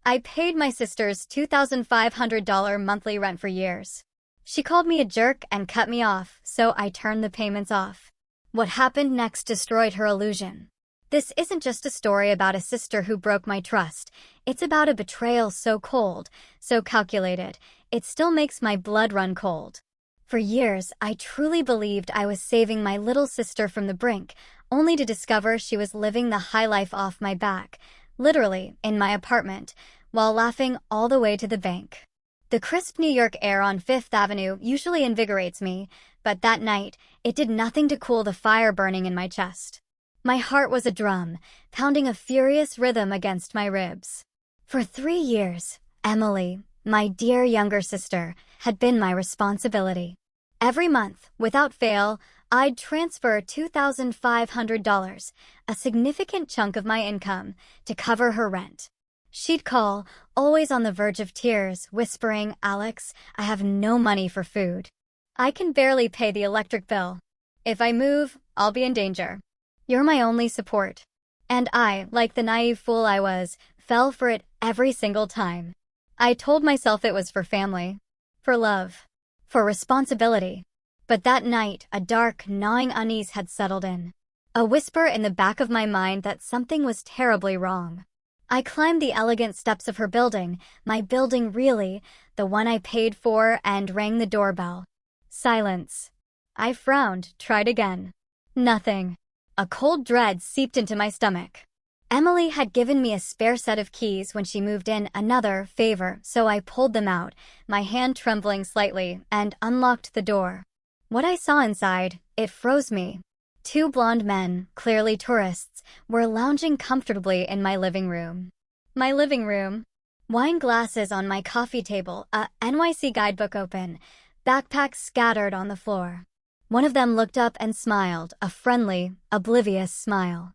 I paid my sister's $2,500 monthly rent for years. She called me a jerk and cut me off, so I turned the payments off. What happened next destroyed her illusion. This isn't just a story about a sister who broke my trust. It's about a betrayal so cold, so calculated, it still makes my blood run cold. For years, I truly believed I was saving my little sister from the brink, only to discover she was living the high life off my back, literally, in my apartment, while laughing all the way to the bank. The crisp New York air on Fifth Avenue usually invigorates me, but that night, it did nothing to cool the fire burning in my chest. My heart was a drum, pounding a furious rhythm against my ribs. For 3 years, Emily, my dear younger sister, had been my responsibility. Every month, without fail, I'd transfer $2,500, a significant chunk of my income, to cover her rent. She'd call, always on the verge of tears, whispering, "Alex, I have no money for food. I can barely pay the electric bill. If I move, I'll be in danger. You're my only support." And I, like the naive fool I was, fell for it every single time. I told myself it was for family, for love, for responsibility. But that night, a dark, gnawing unease had settled in. A whisper in the back of my mind that something was terribly wrong. I climbed the elegant steps of her building, my building really, the one I paid for, and rang the doorbell. Silence. I frowned, tried again. Nothing. A cold dread seeped into my stomach. Emily had given me a spare set of keys when she moved in, another favor, so I pulled them out, my hand trembling slightly, and unlocked the door. What I saw inside, it froze me. 2 blonde men, clearly tourists, were lounging comfortably in my living room. My living room. Wine glasses on my coffee table, a NYC guidebook open, backpacks scattered on the floor. One of them looked up and smiled, a friendly, oblivious smile.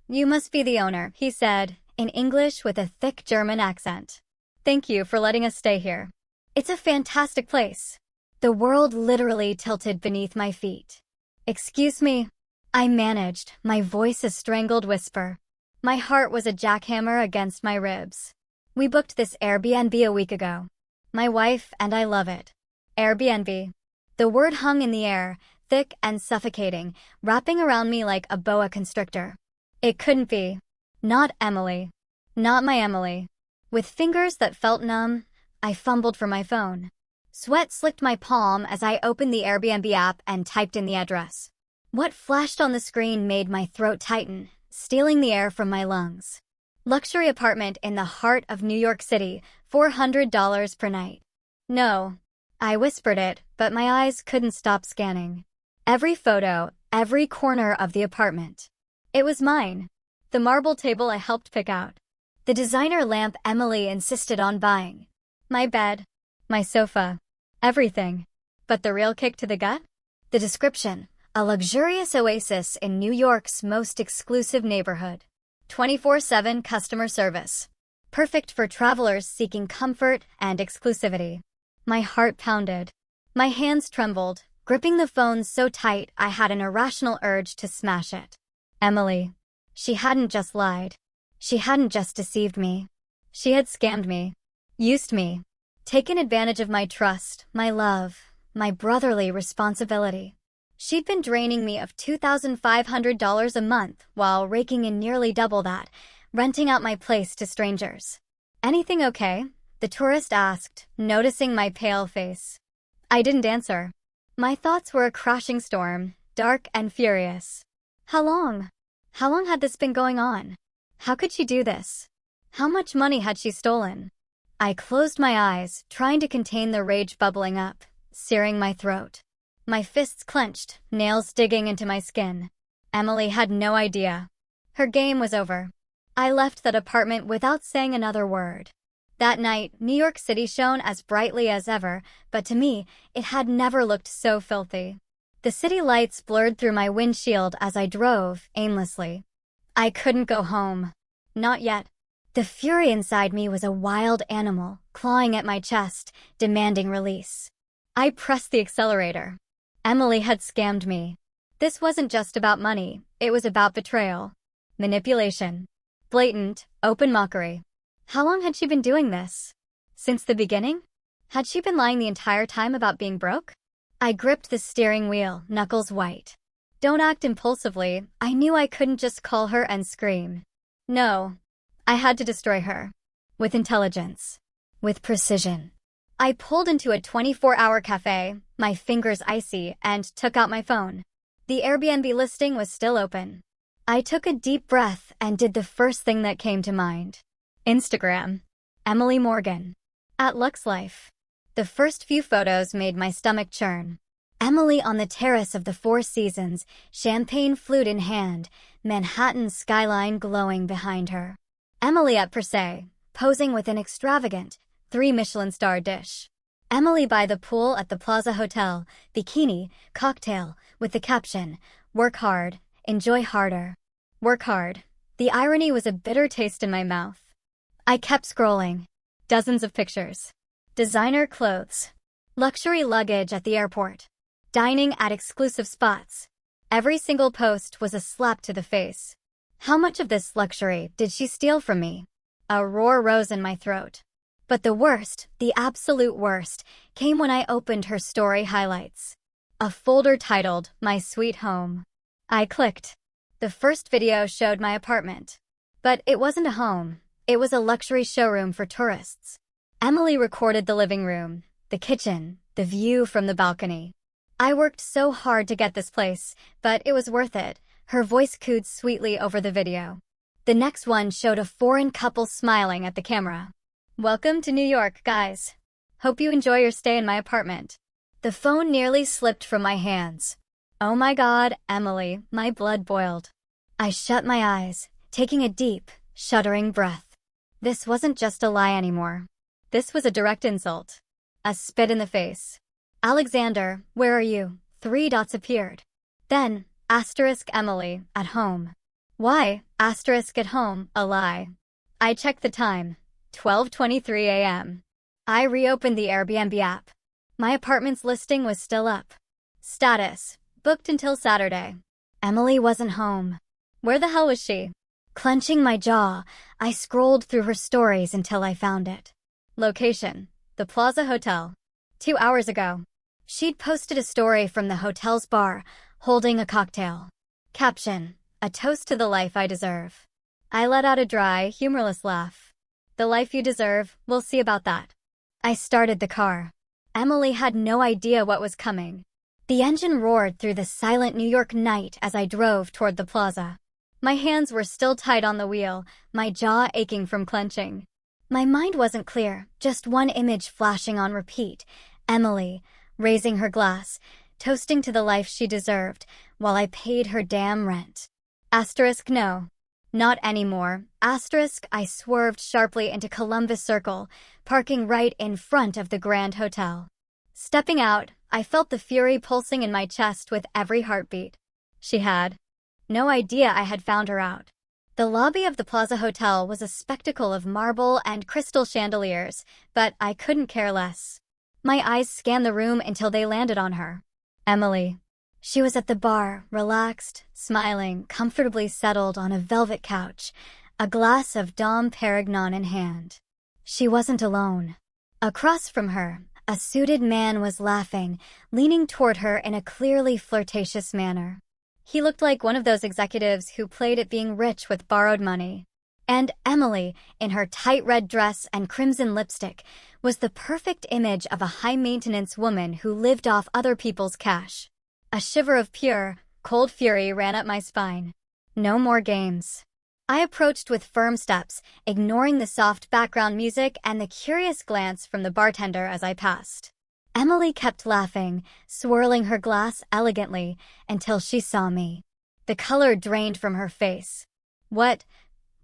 You must be the owner," he said, in English with a thick German accent. "Thank you for letting us stay here. It's a fantastic place." The world literally tilted beneath my feet. "Excuse me," I managed, my voice a strangled whisper. My heart was a jackhammer against my ribs. "We booked this Airbnb a week ago. My wife and I love it." Airbnb. The word hung in the air, thick and suffocating, wrapping around me like a boa constrictor. It couldn't be. Not Emily. Not my Emily. With fingers that felt numb, I fumbled for my phone. Sweat slicked my palm as I opened the Airbnb app and typed in the address. What flashed on the screen made my throat tighten, stealing the air from my lungs. Luxury apartment in the heart of New York City, $400 per night. No. I whispered it, but my eyes couldn't stop scanning. Every photo, every corner of the apartment. It was mine. The marble table I helped pick out. The designer lamp Emily insisted on buying. My bed. My sofa. Everything. But the real kick to the gut? The description. A luxurious oasis in New York's most exclusive neighborhood. 24/7 customer service. Perfect for travelers seeking comfort and exclusivity. My heart pounded. My hands trembled, gripping the phone so tight I had an irrational urge to smash it. Emily. She hadn't just lied. She hadn't just deceived me. She had scammed me. Used me. Taken advantage of my trust, my love, my brotherly responsibility. She'd been draining me of $2,500 a month while raking in nearly double that, renting out my place to strangers. "Anything okay?" the tourist asked, noticing my pale face. I didn't answer. My thoughts were a crashing storm, dark and furious. How long? How long had this been going on? How could she do this? How much money had she stolen? I closed my eyes, trying to contain the rage bubbling up, searing my throat. My fists clenched, nails digging into my skin. Emily had no idea. Her game was over. I left that apartment without saying another word. That night, New York City shone as brightly as ever, but to me, it had never looked so filthy. The city lights blurred through my windshield as I drove, aimlessly. I couldn't go home. Not yet. The fury inside me was a wild animal, clawing at my chest, demanding release. I pressed the accelerator. Emily had scammed me. This wasn't just about money, it was about betrayal. Manipulation. Blatant, open mockery. How long had she been doing this? Since the beginning? Had she been lying the entire time about being broke? I gripped the steering wheel, knuckles white. Don't act impulsively. I knew I couldn't just call her and scream. No. I had to destroy her. With intelligence. With precision. I pulled into a 24-hour cafe, my fingers icy, and took out my phone. The Airbnb listing was still open. I took a deep breath and did the first thing that came to mind. Instagram. Emily Morgan. At Lux Life. The first few photos made my stomach churn. Emily on the terrace of the Four Seasons, champagne flute in hand, Manhattan skyline glowing behind her. Emily at Per Se, posing with an extravagant 3 Michelin-star dish. Emily by the pool at the Plaza Hotel, bikini, cocktail, with the caption, "Work hard, enjoy harder." Work hard. The irony was a bitter taste in my mouth. I kept scrolling. Dozens of pictures. Designer clothes. Luxury luggage at the airport. Dining at exclusive spots. Every single post was a slap to the face. How much of this luxury did she steal from me? A roar rose in my throat. But the worst, the absolute worst, came when I opened her story highlights. A folder titled, "My Sweet Home." I clicked. The first video showed my apartment. But it wasn't a home. It was a luxury showroom for tourists. Emily recorded the living room, the kitchen, the view from the balcony. I worked so hard to get this place, but it was worth it. Her voice cooed sweetly over the video. The next one showed a foreign couple smiling at the camera. "Welcome to New York, guys. Hope you enjoy your stay in my apartment." The phone nearly slipped from my hands. Oh my God, Emily, my blood boiled. I shut my eyes, taking a deep, shuddering breath. This wasn't just a lie anymore. This was a direct insult. A spit in the face. "Alexander, where are you?" 3 dots appeared. Then, Emily, at home. Why, at home, a lie. I checked the time. 12:23 a.m. I reopened the Airbnb app. My apartment's listing was still up. Status, booked until Saturday. Emily wasn't home. Where the hell was she? Clenching my jaw, I scrolled through her stories until I found it. Location, the Plaza Hotel. 2 hours ago. She'd posted a story from the hotel's bar, holding a cocktail. Caption, "A toast to the life I deserve." I let out a dry, humorless laugh. The life you deserve, we'll see about that. I started the car. Emily had no idea what was coming. The engine roared through the silent New York night as I drove toward the plaza. My hands were still tight on the wheel, my jaw aching from clenching. My mind wasn't clear, just one image flashing on repeat. Emily, raising her glass, toasting to the life she deserved, while I paid her damn rent. No. Not anymore. I swerved sharply into Columbus Circle, parking right in front of the Grand Hotel. Stepping out, I felt the fury pulsing in my chest with every heartbeat. She had no idea I had found her out. The lobby of the Plaza Hotel was a spectacle of marble and crystal chandeliers, but I couldn't care less. My eyes scanned the room until they landed on her. Emily. She was at the bar, relaxed, smiling, comfortably settled on a velvet couch, a glass of Dom Perignon in hand. She wasn't alone. Across from her, a suited man was laughing, leaning toward her in a clearly flirtatious manner. He looked like one of those executives who played at being rich with borrowed money. And Emily, in her tight red dress and crimson lipstick, was the perfect image of a high-maintenance woman who lived off other people's cash. A shiver of pure, cold fury ran up my spine. No more games. I approached with firm steps, ignoring the soft background music and the curious glance from the bartender as I passed. Emily kept laughing, swirling her glass elegantly, until she saw me. The color drained from her face. What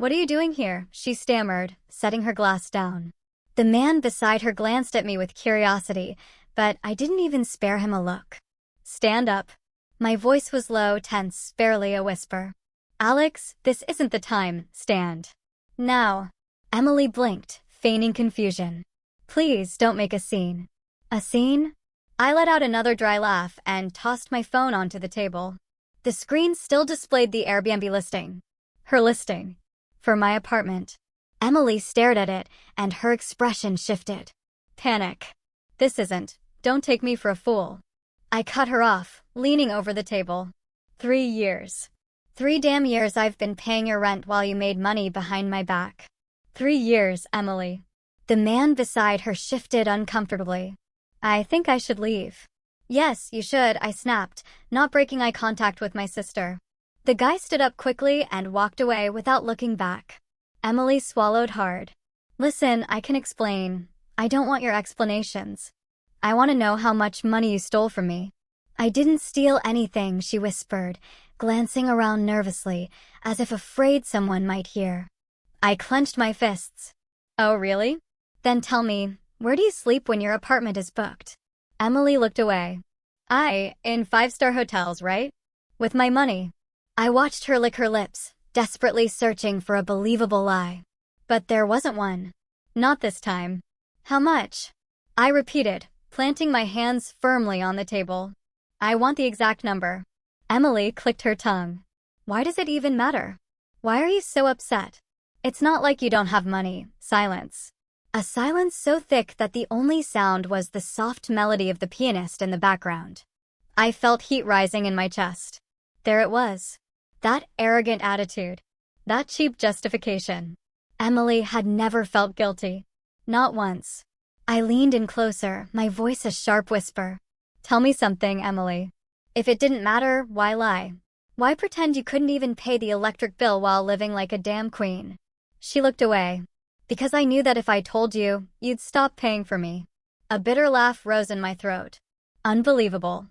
are you doing here?" she stammered, setting her glass down. The man beside her glanced at me with curiosity, but I didn't even spare him a look. "Stand up." My voice was low, tense, barely a whisper. "Alex, this isn't the time. Stand. Now." Emily blinked, feigning confusion. "Please don't make a scene." "A scene?" I let out another dry laugh and tossed my phone onto the table. The screen still displayed the Airbnb listing. Her listing. For my apartment. Emily stared at it, and her expression shifted. Panic. This isn't. Don't take me for a fool. I cut her off, leaning over the table. 3 years. 3 damn years I've been paying your rent while you made money behind my back. 3 years, Emily. The man beside her shifted uncomfortably. I think I should leave. Yes, you should, I snapped, not breaking eye contact with my sister. The guy stood up quickly and walked away without looking back. Emily swallowed hard. Listen, I can explain. I don't want your explanations. I want to know how much money you stole from me. I didn't steal anything, she whispered, glancing around nervously, as if afraid someone might hear. I clenched my fists. Oh, really? Then tell me, where do you sleep when your apartment is booked? Emily looked away. In 5-star hotels, right? With my money. I watched her lick her lips, desperately searching for a believable lie. But there wasn't one. Not this time. How much? I repeated, planting my hands firmly on the table. I want the exact number. Emily clicked her tongue. Why does it even matter? Why are you so upset? It's not like you don't have money. Silence. A silence so thick that the only sound was the soft melody of the pianist in the background. I felt heat rising in my chest. There it was. That arrogant attitude. That cheap justification. Emily had never felt guilty. Not once. I leaned in closer, my voice a sharp whisper. Tell me something, Emily. If it didn't matter, why lie? Why pretend you couldn't even pay the electric bill while living like a damn queen? She looked away. Because I knew that if I told you, you'd stop paying for me. A bitter laugh rose in my throat. Unbelievable.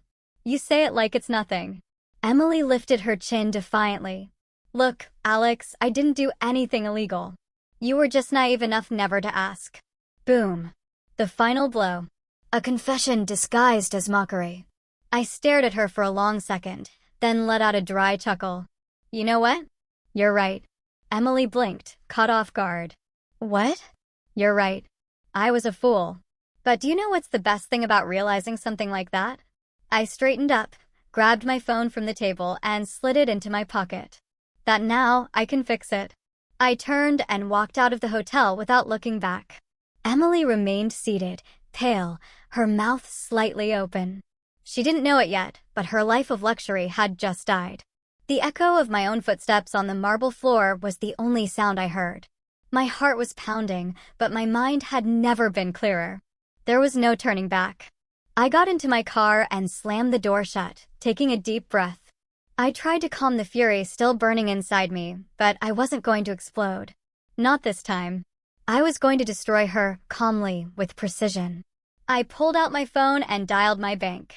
You say it like it's nothing. Emily lifted her chin defiantly. Look, Alex, I didn't do anything illegal. You were just naive enough never to ask. Boom. The final blow. A confession disguised as mockery. I stared at her for a long second, then let out a dry chuckle. You know what? You're right. Emily blinked, caught off guard. What? You're right. I was a fool. But do you know what's the best thing about realizing something like that? I straightened up, grabbed my phone from the table, and slid it into my pocket. That now I can fix it. I turned and walked out of the hotel without looking back. Emily remained seated, pale, her mouth slightly open. She didn't know it yet, but her life of luxury had just died. The echo of my own footsteps on the marble floor was the only sound I heard. My heart was pounding, but my mind had never been clearer. There was no turning back. I got into my car and slammed the door shut, taking a deep breath. I tried to calm the fury still burning inside me, but I wasn't going to explode. Not this time. I was going to destroy her, calmly, with precision. I pulled out my phone and dialed my bank.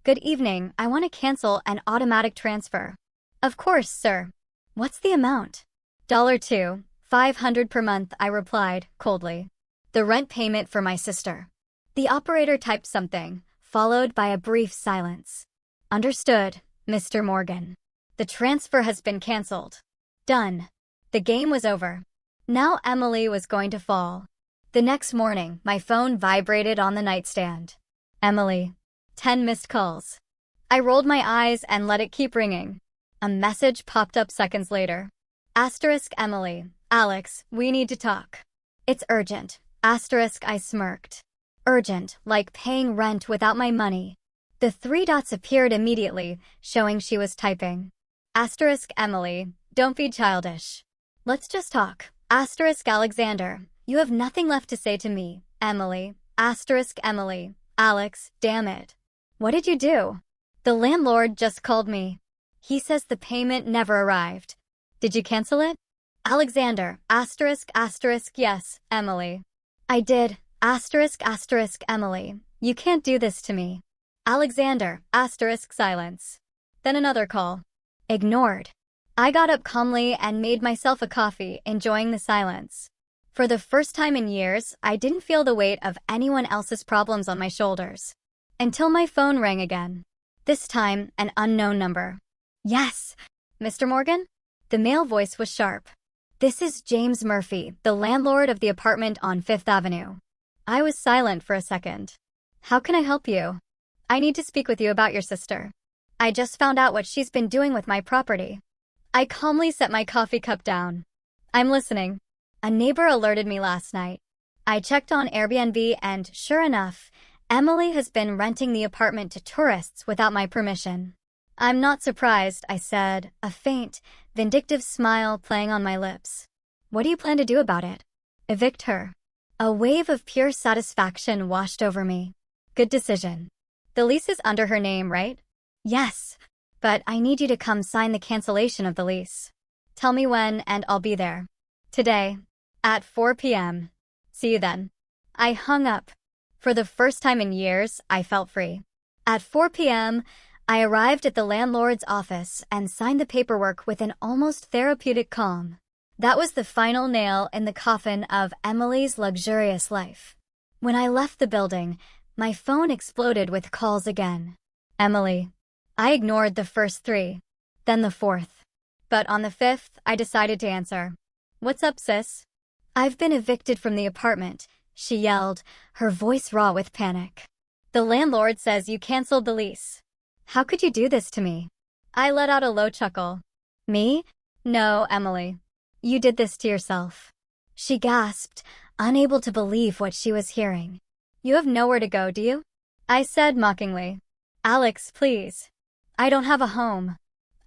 Good evening, I want to cancel an automatic transfer. Of course, sir. What's the amount? $2, $500 per month, I replied, coldly. The rent payment for my sister. The operator typed something, followed by a brief silence. Understood, Mr. Morgan. The transfer has been canceled. Done. The game was over. Now Emily was going to fall. The next morning, my phone vibrated on the nightstand. Emily. 10 missed calls. I rolled my eyes and let it keep ringing. A message popped up seconds later. Asterisk Emily. Alex, we need to talk. It's urgent. Asterisk I smirked. Urgent, like paying rent without my money. The 3 dots appeared immediately, showing she was typing. Asterisk Emily, don't be childish. Let's just talk. Asterisk Alexander, you have nothing left to say to me. Emily. Asterisk Emily. Alex, damn it. What did you do? The landlord just called me. He says the payment never arrived. Did you cancel it? Alexander. Asterisk yes, Emily. I did. Asterisk Emily. You can't do this to me. Alexander. Asterisk silence. Then another call. Ignored. I got up calmly and made myself a coffee, enjoying the silence. For the first time in years, I didn't feel the weight of anyone else's problems on my shoulders. Until my phone rang again. This time, an unknown number. Yes. Mr. Morgan? The male voice was sharp. This is James Murphy, the landlord of the apartment on 5th Avenue. I was silent for a second. How can I help you? I need to speak with you about your sister. I just found out what she's been doing with my property. I calmly set my coffee cup down. I'm listening. A neighbor alerted me last night. I checked on Airbnb and, sure enough, Emily has been renting the apartment to tourists without my permission. I'm not surprised, I said, a faint, vindictive smile playing on my lips. What do you plan to do about it? Evict her. A wave of pure satisfaction washed over me. Good decision. The lease is under her name, right? Yes. But I need you to come sign the cancellation of the lease. Tell me when and I'll be there. Today. At 4 p.m. See you then. I hung up. For the first time in years, I felt free. At 4 p.m., I arrived at the landlord's office and signed the paperwork with an almost therapeutic calm. That was the final nail in the coffin of Emily's luxurious life. When I left the building, my phone exploded with calls again. Emily. I ignored the first 3, then the 4th. But on the 5th, I decided to answer. What's up, sis? I've been evicted from the apartment, she yelled, her voice raw with panic. The landlord says you canceled the lease. How could you do this to me? I let out a low chuckle. Me? No, Emily. You did this to yourself. She gasped, unable to believe what she was hearing. You have nowhere to go, do you? I said mockingly. Alex, please. I don't have a home.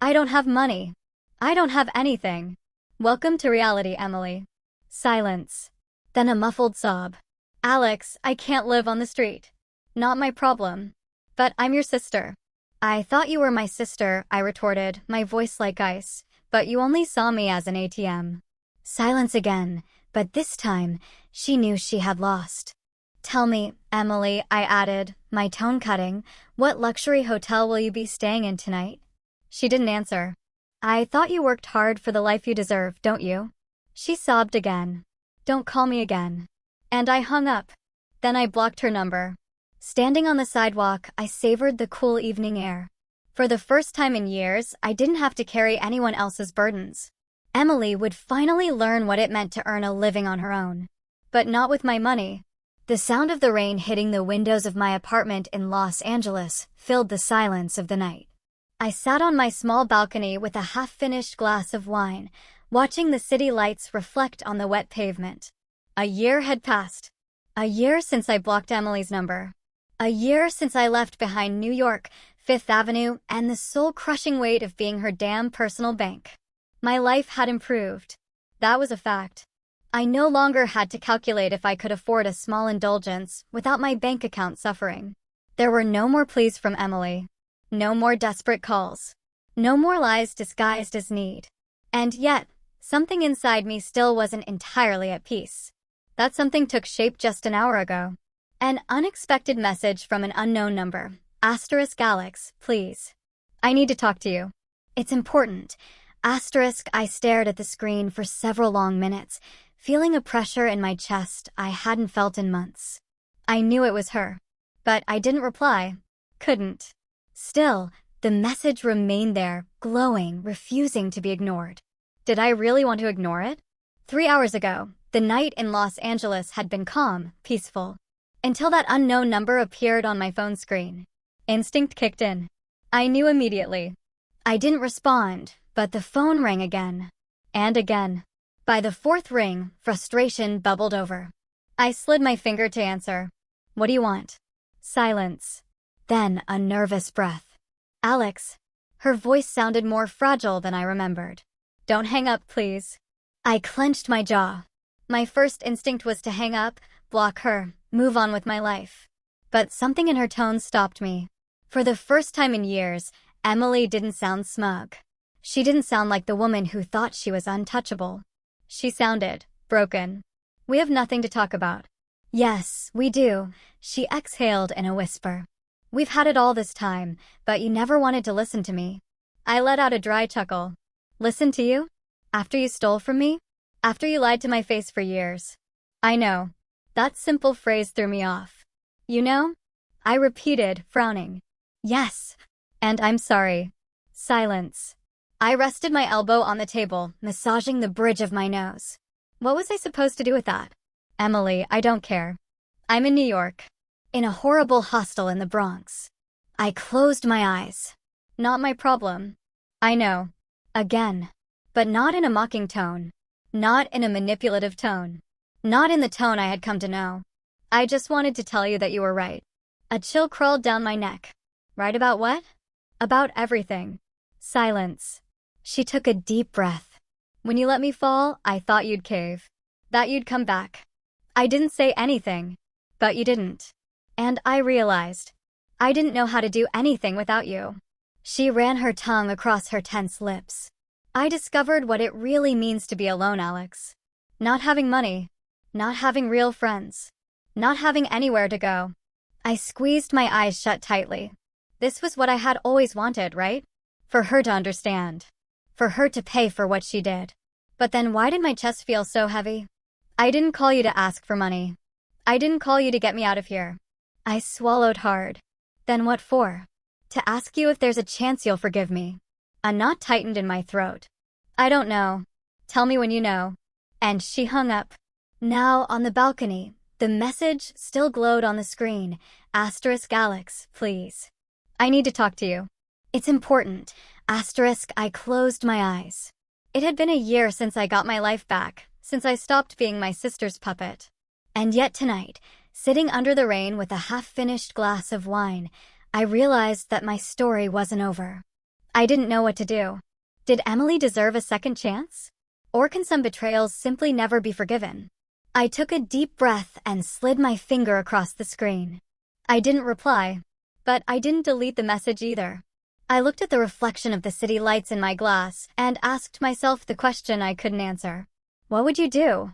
I don't have money. I don't have anything. Welcome to reality, Emily. Silence. Then a muffled sob. Alex, I can't live on the street. Not my problem. But I'm your sister. I thought you were my sister, I retorted, my voice like ice. But you only saw me as an ATM. Silence again, but this time, she knew she had lost. Tell me, Emily, I added, my tone cutting, what luxury hotel will you be staying in tonight? She didn't answer. I thought you worked hard for the life you deserve, don't you? She sobbed again. Don't call me again. And I hung up. Then I blocked her number. Standing on the sidewalk, I savored the cool evening air. For the first time in years, I didn't have to carry anyone else's burdens. Emily would finally learn what it meant to earn a living on her own. But not with my money. The sound of the rain hitting the windows of my apartment in Los Angeles filled the silence of the night. I sat on my small balcony with a half-finished glass of wine, watching the city lights reflect on the wet pavement. A year had passed. A year since I blocked Emily's number. A year since I left behind New York, Fifth Avenue, and the soul-crushing weight of being her damn personal bank. My life had improved. That was a fact. I no longer had to calculate if I could afford a small indulgence without my bank account suffering. There were no more pleas from Emily. No more desperate calls. No more lies disguised as need. And yet, something inside me still wasn't entirely at peace. That something took shape just an hour ago. An unexpected message from an unknown number. Alex, please. I need to talk to you. It's important. I stared at the screen for several long minutes, feeling a pressure in my chest I hadn't felt in months. I knew it was her. But I didn't reply. Couldn't. Still, the message remained there, glowing, refusing to be ignored. Did I really want to ignore it? 3 hours ago, the night in Los Angeles had been calm, peaceful. Until that unknown number appeared on my phone screen. Instinct kicked in. I knew immediately. I didn't respond, but the phone rang again. And again. By the 4th ring, frustration bubbled over. I slid my finger to answer. What do you want? Silence. Then a nervous breath. Alex. Her voice sounded more fragile than I remembered. Don't hang up, please. I clenched my jaw. My first instinct was to hang up, block her, move on with my life. But something in her tone stopped me. For the first time in years, Emily didn't sound smug. She didn't sound like the woman who thought she was untouchable. She sounded broken. We have nothing to talk about. Yes, we do, she exhaled in a whisper. We've had it all this time, but you never wanted to listen to me. I let out a dry chuckle. Listen to you? After you stole from me? After you lied to my face for years? I know. That simple phrase threw me off. You know? I repeated, frowning. Yes. And I'm sorry. Silence. I rested my elbow on the table, massaging the bridge of my nose. What was I supposed to do with that? Emily, I don't care. I'm in New York. In a horrible hostel in the Bronx. I closed my eyes. Not my problem. I know. Again. But not in a mocking tone. Not in a manipulative tone. Not in the tone I had come to know. I just wanted to tell you that you were right. A chill crawled down my neck. Right about what? About everything. Silence. She took a deep breath. When you let me fall, I thought you'd cave. That you'd come back. I didn't say anything. But you didn't. And I realized. I didn't know how to do anything without you. She ran her tongue across her tense lips. I discovered what it really means to be alone, Alex. Not having money. Not having real friends. Not having anywhere to go. I squeezed my eyes shut tightly. This was what I had always wanted, right? For her to understand. For her to pay for what she did. But then why did my chest feel so heavy? I didn't call you to ask for money. I didn't call you to get me out of here. I swallowed hard. Then what for? To ask you if there's a chance you'll forgive me. A knot tightened in my throat. I don't know. Tell me when you know. And she hung up. Now, on the balcony, the message still glowed on the screen. Asterisk Alex, please. I need to talk to you. It's important. Asterisk, I closed my eyes. It had been a year since I got my life back, since I stopped being my sister's puppet. And yet tonight, sitting under the rain with a half-finished glass of wine, I realized that my story wasn't over. I didn't know what to do. Did Emily deserve a second chance? Or can some betrayals simply never be forgiven? I took a deep breath and slid my finger across the screen. I didn't reply, but I didn't delete the message either. I looked at the reflection of the city lights in my glass and asked myself the question I couldn't answer. What would you do?